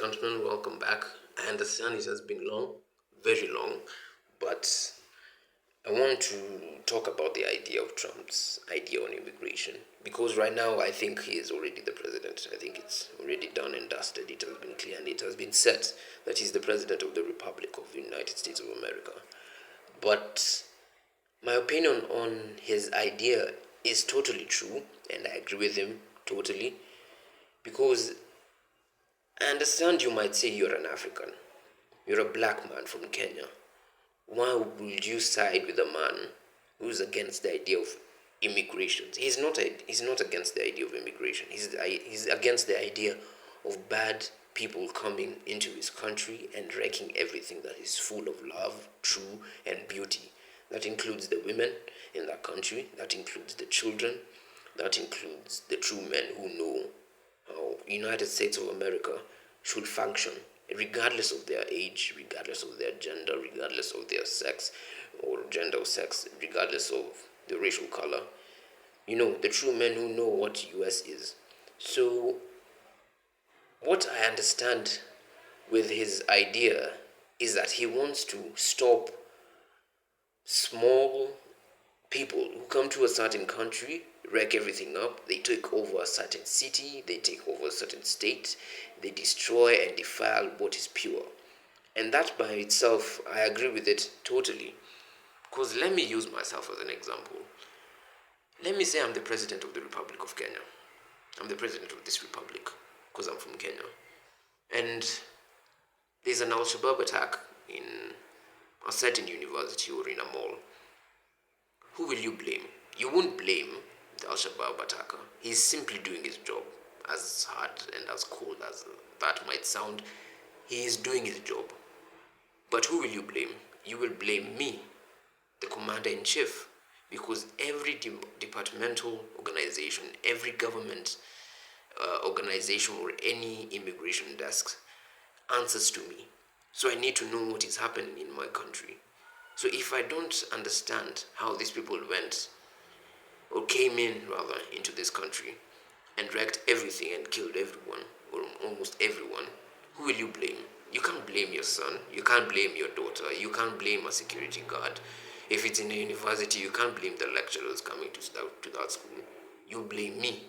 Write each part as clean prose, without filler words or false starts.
gentlemen, welcome back. I understand it has been long, very long, but I want to talk about the idea of Trump's idea on immigration because right now I think he is already the president. I think it's already done and dusted. It has been clear and it has been said that he's the president of the Republic of the United States of America. But my opinion on his idea is totally true, and I agree with him totally because I understand you might say you're an African. You're a black man from Kenya. Why would you side with a man who's against the idea of immigration? He's not against the idea of immigration. He's against the idea of bad people coming into his country and wrecking everything that is full of love, true, and beauty. That includes the women in that country, that includes the children, that includes the true men who know how United States of America should function, regardless of their age, regardless of their gender, regardless of their sex or gender or sex, regardless of the racial color. The true men who know what US is. So, what I understand with his idea is that he wants to stop small people who come to a certain country, wreck everything up, they take over a certain city, they take over a certain state, they destroy and defile what is pure. And that by itself, I agree with it totally. Because let me use myself as an example. Let me say I'm the president of the Republic of Kenya. I'm the president of this republic because I'm from Kenya. And there's an Al Shabaab attack in a certain university or in a mall. Who will you blame? You won't blame the Al Shabaab attacker. He's simply doing his job. As hard and as cold as that might sound, he is doing his job. But who will you blame? You will blame me, the commander in chief, because every departmental organization, every government organization, or any immigration desk answers to me. So I need to know what is happening in my country. So if I don't understand how these people went, or came in rather, into this country and wrecked everything and killed everyone, or almost everyone, who will you blame? You can't blame your son, you can't blame your daughter, you can't blame a security guard. If it's in a university, you can't blame the lecturers coming to that school. You blame me,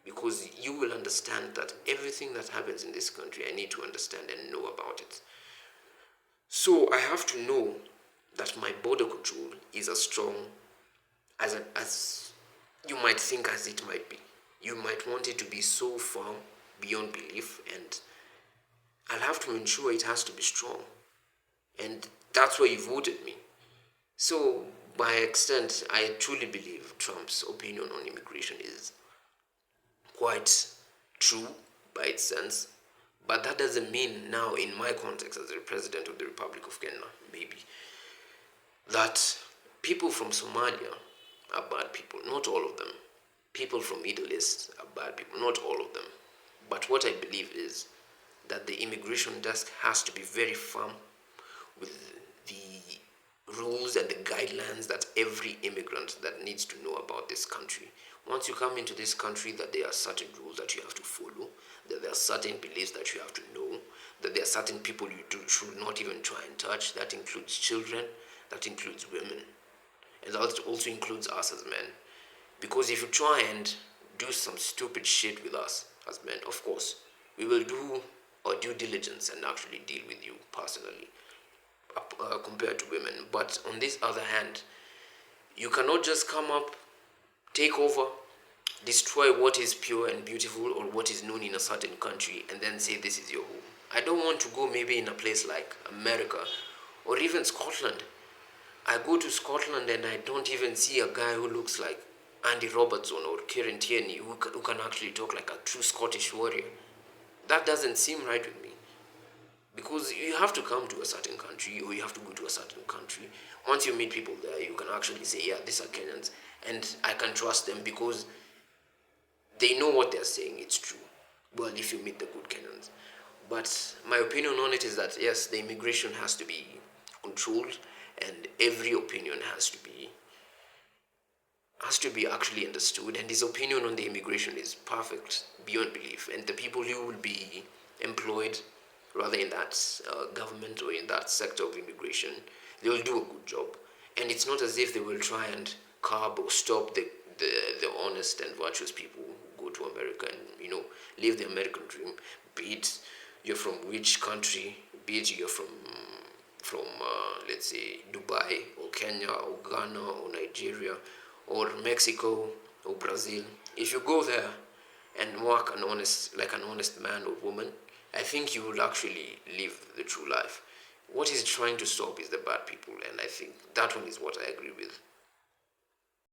because you will understand that everything that happens in this country, I need to understand and know about it. So I have to know that my border control is as strong as you might think as it might be. You might want it to be so far beyond belief, and I'll have to ensure it has to be strong. And that's why you voted me. So, by extent, I truly believe Trump's opinion on immigration is quite true by its sense. But that doesn't mean now, in my context as the president of the Republic of Kenya, maybe, that people from Somalia are bad people. Not all of them. People from Middle East are bad people. Not all of them. But what I believe is that the immigration desk has to be very firm with the rules and the guidelines that every immigrant that needs to know about this country. Once you come into this country, that there are certain rules that you have to follow, that there are certain beliefs that you have to know, that there are certain people should not even try and touch. That includes children, that includes women, and that also includes us as men. Because if you try and do some stupid shit with us as men, of course, we will do our due diligence and actually deal with you personally compared to women. But on this other hand, you cannot just come up, take over, destroy what is pure and beautiful or what is known in a certain country and then say this is your home. I don't want to go maybe in a place like America or even Scotland. I go to Scotland and I don't even see a guy who looks like Andy Robertson or Kieran Tierney who can actually talk like a true Scottish warrior. That doesn't seem right with me. Because you have to come to a certain country or you have to go to a certain country. Once you meet people there, you can actually say, yeah, these are Kenyans. And I can trust them because they know what they're saying, it's true. Well, if you meet the good Kenyans. But my opinion on it is that, yes, the immigration has to be controlled and every opinion has to be actually understood, and his opinion on the immigration is perfect beyond belief, and the people who will be employed rather in that government or in that sector of immigration, they will do a good job. And it's not as if they will try and curb or stop the honest and virtuous people who go to America and, live the American dream, be it you're from which country, be it you're from let's say Dubai or Kenya or Ghana or Nigeria or Mexico or Brazil. If you go there and work like an honest man or woman, I think you will actually live the true life. What he's trying to stop is the bad people, and I think that one is what I agree with.